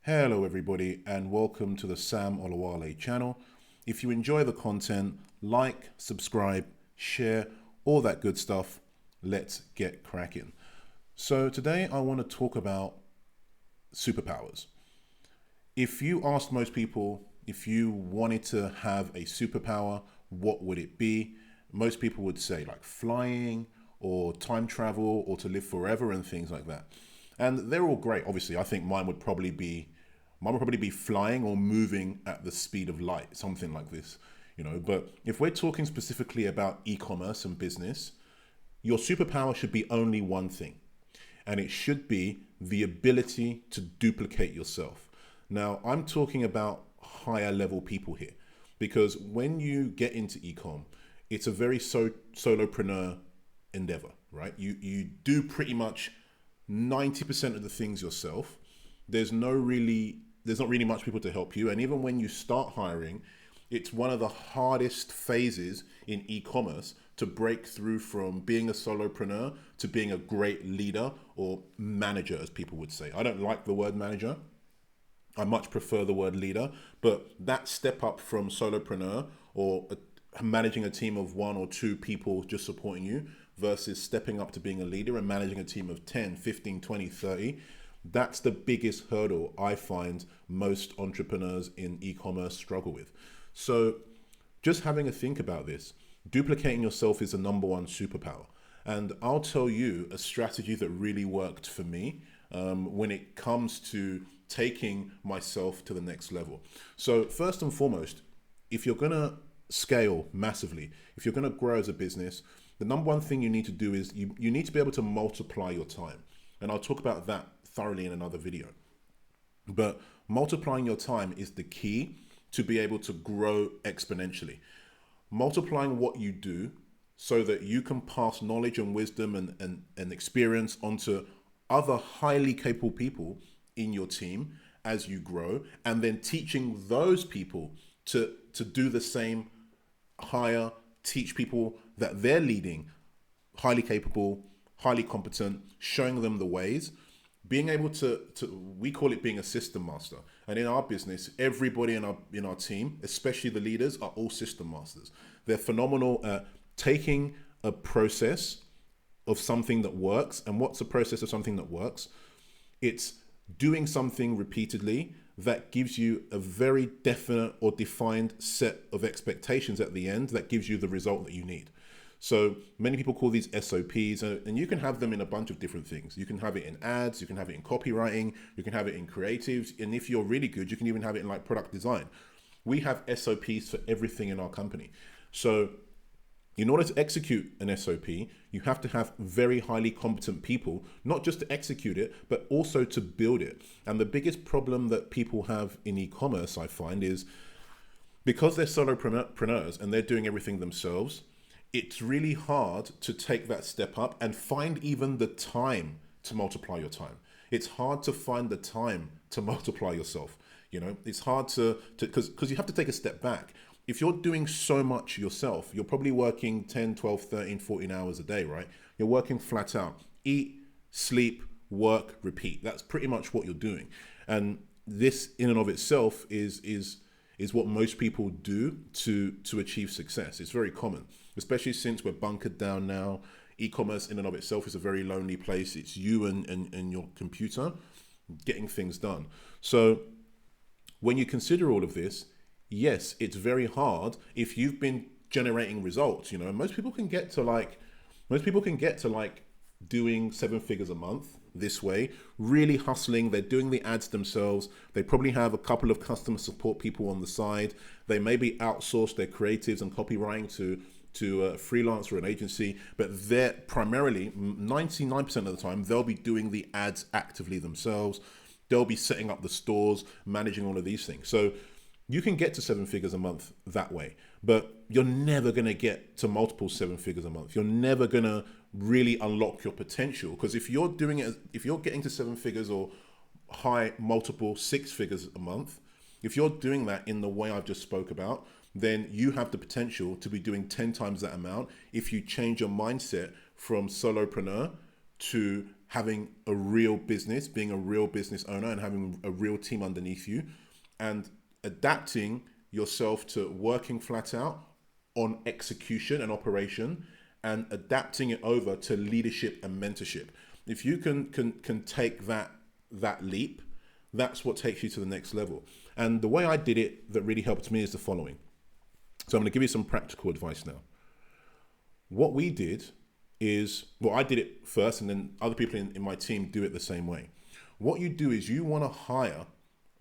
Hello everybody and welcome to the Sam Olawale channel. If you enjoy the content, like, subscribe, share, all that good stuff. Let's get cracking. So today I want to talk about superpowers. If you asked most people if you wanted to have a superpower, what would it be? Most people would say like flying or time travel or to live forever and things like that. And they're all great. Obviously, I think mine would probably be flying or moving at the speed of light, something like this, But if we're talking specifically about e-commerce and business, your superpower should be only one thing, and it should be the ability to duplicate yourself. Now, I'm talking about higher level people here, because when you get into e-com, it's a very solopreneur endeavor, right? You do pretty much 90% of the things yourself. There's not really much people to help you. And even when you start hiring, it's one of the hardest phases in e-commerce to break through from being a solopreneur to being a great leader or manager, as people would say. I don't like the word manager. I much prefer the word leader, but that step up from solopreneur or managing a team of one or two people just supporting you versus stepping up to being a leader and managing a team of 10, 15, 20, 30. That's the biggest hurdle I find most entrepreneurs in e-commerce struggle with. So just having a think about this, duplicating yourself is the number one superpower. And I'll tell you a strategy that really worked for me when it comes to taking myself to the next level. So first and foremost, if you're going to scale massively, if you're going to grow as a business, the number one thing you need to do is you need to be able to multiply your time. And I'll talk about that thoroughly in another video. But multiplying your time is the key to be able to grow exponentially. Multiplying what you do so that you can pass knowledge and wisdom and experience onto other highly capable people in your team as you grow, and then teaching those people to do the same, hire, teach people that they're leading, highly capable, highly competent, showing them the ways. Being able to we call it being a system master. And in our business, everybody in our team, especially the leaders, are all system masters. They're phenomenal at taking a process of something that works. And what's a process of something that works? It's doing something repeatedly that gives you a very definite or defined set of expectations at the end that gives you the result that you need. So many people call these SOPs, and you can have them in a bunch of different things. You can have it in ads, you can have it in copywriting, you can have it in creatives, and if you're really good, you can even have it in like product design. We have SOPs for everything in our company. So in order to execute an SOP, you have to have very highly competent people, not just to execute it, but also to build it. And the biggest problem that people have in e-commerce, I find, is because they're solopreneurs and they're doing everything themselves, it's really hard to take that step up and find even the time to multiply your time. It's hard to find the time to multiply yourself. It's hard because you have to take a step back. If you're doing so much yourself, you're probably working 10, 12, 13, 14 hours a day, right? You're working flat out. Eat, sleep, work, repeat. That's pretty much what you're doing. And this in and of itself is what most people do to achieve success. It's very common, especially since we're bunkered down now. E-commerce in and of itself is a very lonely place. It's you and your computer getting things done. So when you consider all of this, yes, it's very hard if you've been generating results. Most people can get to like doing 7 figures a month this way, really hustling. They're doing the ads themselves. They probably have a couple of customer support people on the side. They maybe outsource their creatives and copywriting to a freelance or an agency, but they're primarily 99% of the time, they'll be doing the ads actively themselves. They'll be setting up the stores, managing all of these things. So you can get to 7 figures a month that way, but you're never going to get to multiple 7 figures a month. You're never going to really unlock your potential, because if you're getting to 7 figures or high multiple 6 figures a month, if you're doing that in the way I've just spoke about, then you have the potential to be doing 10 times that amount if you change your mindset from solopreneur to having a real business, being a real business owner and having a real team underneath you, and adapting yourself to working flat out on execution and operation, and adapting it over to leadership and mentorship. If you can take that leap, that's what takes you to the next level. And the way I did it that really helped me is the following. So I'm going to give you some practical advice now. What we did is, well, I did it first, and then other people in my team do it the same way. What you do is you want to hire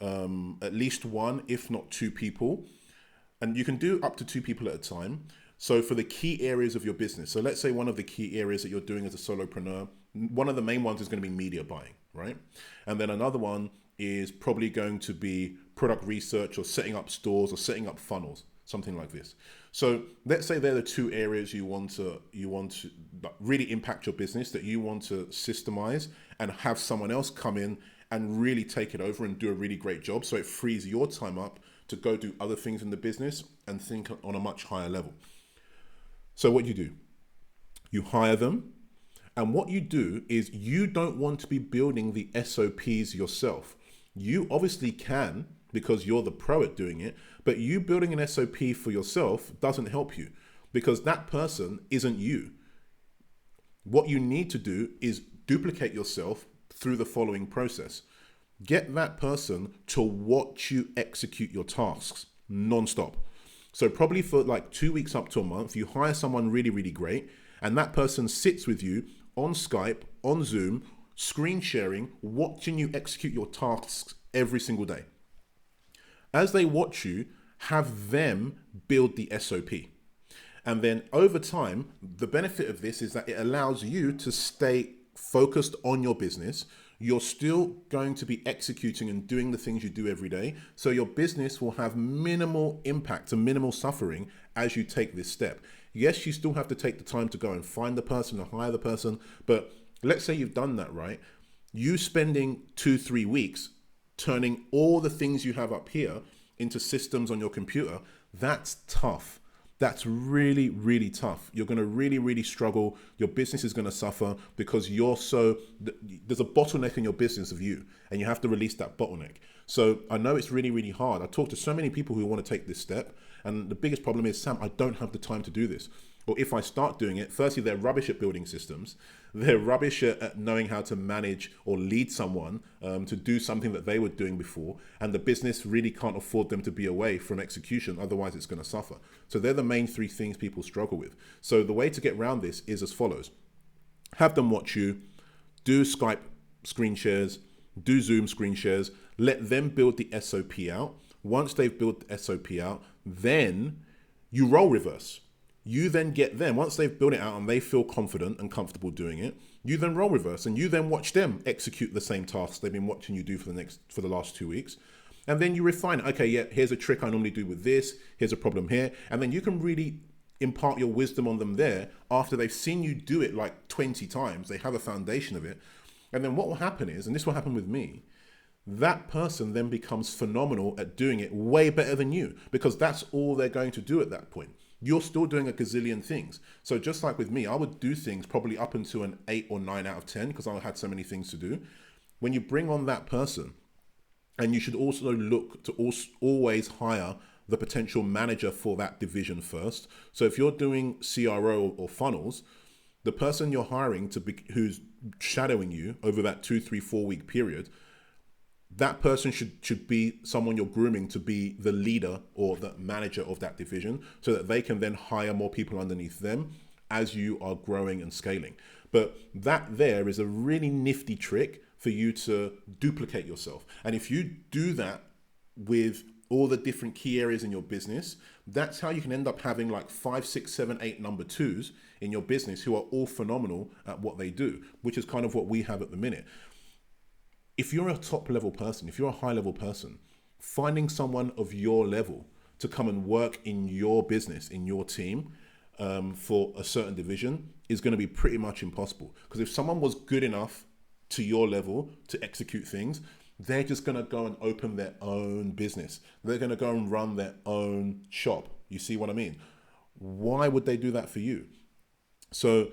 at least one, if not two people, and you can do up to two people at a time. So for the key areas of your business, so let's say one of the key areas that you're doing as a solopreneur, one of the main ones is going to be media buying, right? And then another one is probably going to be product research or setting up stores or setting up funnels, something like this. So let's say they're the two areas you want to really impact your business, that you want to systemize and have someone else come in and really take it over and do a really great job. So it frees your time up to go do other things in the business and think on a much higher level. So what you do, you hire them. And what you do is you don't want to be building the SOPs yourself. You obviously can, because you're the pro at doing it, but you building an SOP for yourself doesn't help you, because that person isn't you. What you need to do is duplicate yourself through the following process. Get that person to watch you execute your tasks non-stop. So probably for like 2 weeks up to a month, you hire someone really, really great, and that person sits with you on Skype, on Zoom, screen sharing, watching you execute your tasks every single day. As they watch you, have them build the SOP. And then over time, the benefit of this is that it allows you to stay focused on your business. You're still going to be executing and doing the things you do every day. So your business will have minimal impact and minimal suffering as you take this step. Yes, you still have to take the time to go and find the person or hire the person. But let's say you've done that, right? You spending 2-3 weeks turning all the things you have up here into systems on your computer, that's tough. That's really, really tough. You're going to really, really struggle. Your business is going to suffer because there's a bottleneck in your business of you, and you have to release that bottleneck. So I know it's really, really hard. I talk to so many people who want to take this step, and the biggest problem is, Sam, I don't have the time to do this. Or if I start doing it, firstly, they're rubbish at building systems. They're rubbish at knowing how to manage or lead someone to do something that they were doing before. And the business really can't afford them to be away from execution. Otherwise, it's going to suffer. So they're the main three things people struggle with. So the way to get around this is as follows. Have them watch you, do Skype screen shares, do Zoom screen shares, let them build the SOP out. Once they've built the SOP out, then you role reverse. You then get them, once they've built it out and they feel confident and comfortable doing it, you then role reverse and you then watch them execute the same tasks they've been watching you do for the last 2 weeks. And then you refine it. Okay, yeah, here's a trick I normally do with this. Here's a problem here. And then you can really impart your wisdom on them there after they've seen you do it like 20 times. They have a foundation of it. And then what will happen is, and this will happen with me, that person then becomes phenomenal at doing it way better than you, because that's all they're going to do at that point. You're still doing a gazillion things. So just like with me, I would do things probably up into an 8 or 9 out of 10 because I had so many things to do. When you bring on that person, and you should also look to always hire the potential manager for that division first. So if you're doing CRO or funnels, the person you're hiring who's shadowing you over that 2, 3, 4 week period, that person should be someone you're grooming to be the leader or the manager of that division, so that they can then hire more people underneath them as you are growing and scaling. But that there is a really nifty trick for you to duplicate yourself. And if you do that with all the different key areas in your business, that's how you can end up having like 5, 6, 7, 8 number twos in your business who are all phenomenal at what they do, which is kind of what we have at the minute. If you're a top level person, if you're a high level person, finding someone of your level to come and work in your business, in your team, for a certain division is going to be pretty much impossible. Because if someone was good enough to your level to execute things, they're just going to go and open their own business. They're going to go and run their own shop. You see what I mean? Why would they do that for you? So,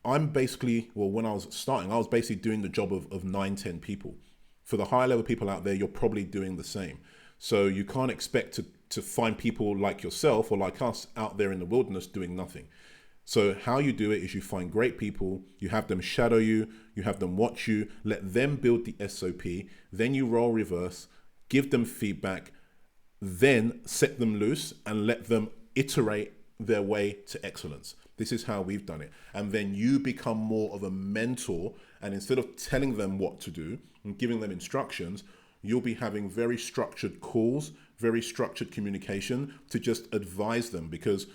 I'm basically, well, when I was starting, I was basically doing the job of 9, 10 people. For the higher level people out there, you're probably doing the same. So you can't expect to find people like yourself or like us out there in the wilderness doing nothing. So how you do it is you find great people, you have them shadow you, you have them watch you, let them build the SOP, then you role reverse, give them feedback, then set them loose and let them iterate their way to excellence. This is how we've done it. And then you become more of a mentor, and instead of telling them what to do and giving them instructions, you'll be having very structured calls, very structured communication to just advise them, because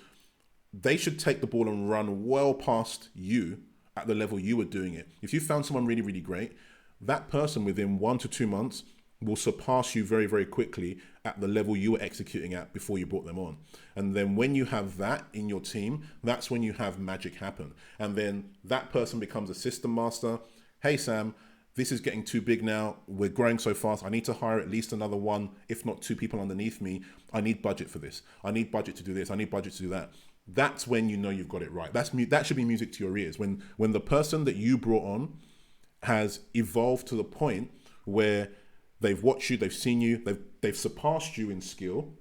they should take the ball and run well past you at the level you were doing it. If you found someone really, really great, that person within 1 to 2 months will surpass you very, very quickly at the level you were executing at before you brought them on. And then when you have that in your team, that's when you have magic happen. And then that person becomes a system master. Hey, Sam, this is getting too big now. We're growing so fast. I need to hire at least another 1, if not 2 people underneath me. I need budget for this. I need budget to do this. I need budget to do that. That's when you know you've got it right. That should be music to your ears. When the person that you brought on has evolved to the point where they've watched you, they've seen you, they've surpassed you in skill,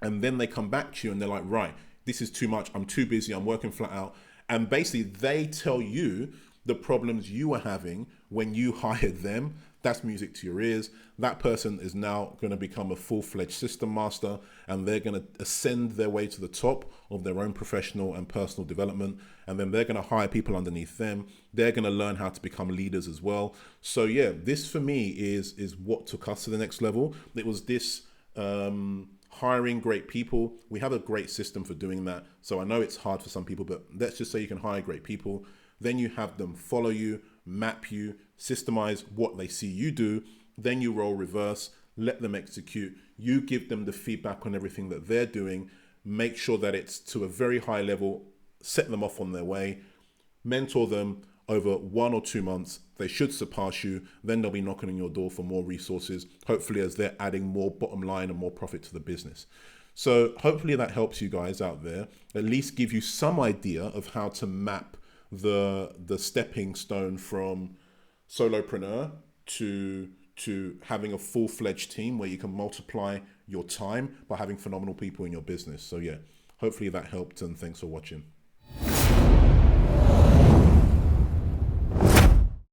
and then they come back to you and they're like, right, this is too much. I'm too busy. I'm working flat out. And basically they tell you the problems you were having when you hired them. That's music to your ears. That person is now going to become a full-fledged system master, and they're going to ascend their way to the top of their own professional and personal development. And then they're going to hire people underneath them. They're going to learn how to become leaders as well. So yeah, this for me is what took us to the next level. It was this hiring great people. We have a great system for doing that. So I know it's hard for some people, but let's just say you can hire great people. Then you have them follow you, map you, systemize what they see you do. Then you role reverse, let them execute. You give them the feedback on everything that they're doing. Make sure that it's to a very high level, set them off on their way, mentor them over 1 or 2 months. They should surpass you. Then they'll be knocking on your door for more resources, hopefully as they're adding more bottom line and more profit to the business. So hopefully that helps you guys out there, at least give you some idea of how to map the stepping stone from solopreneur to having a full-fledged team where you can multiply your time by having phenomenal people in your business. So yeah, hopefully that helped, and thanks for watching.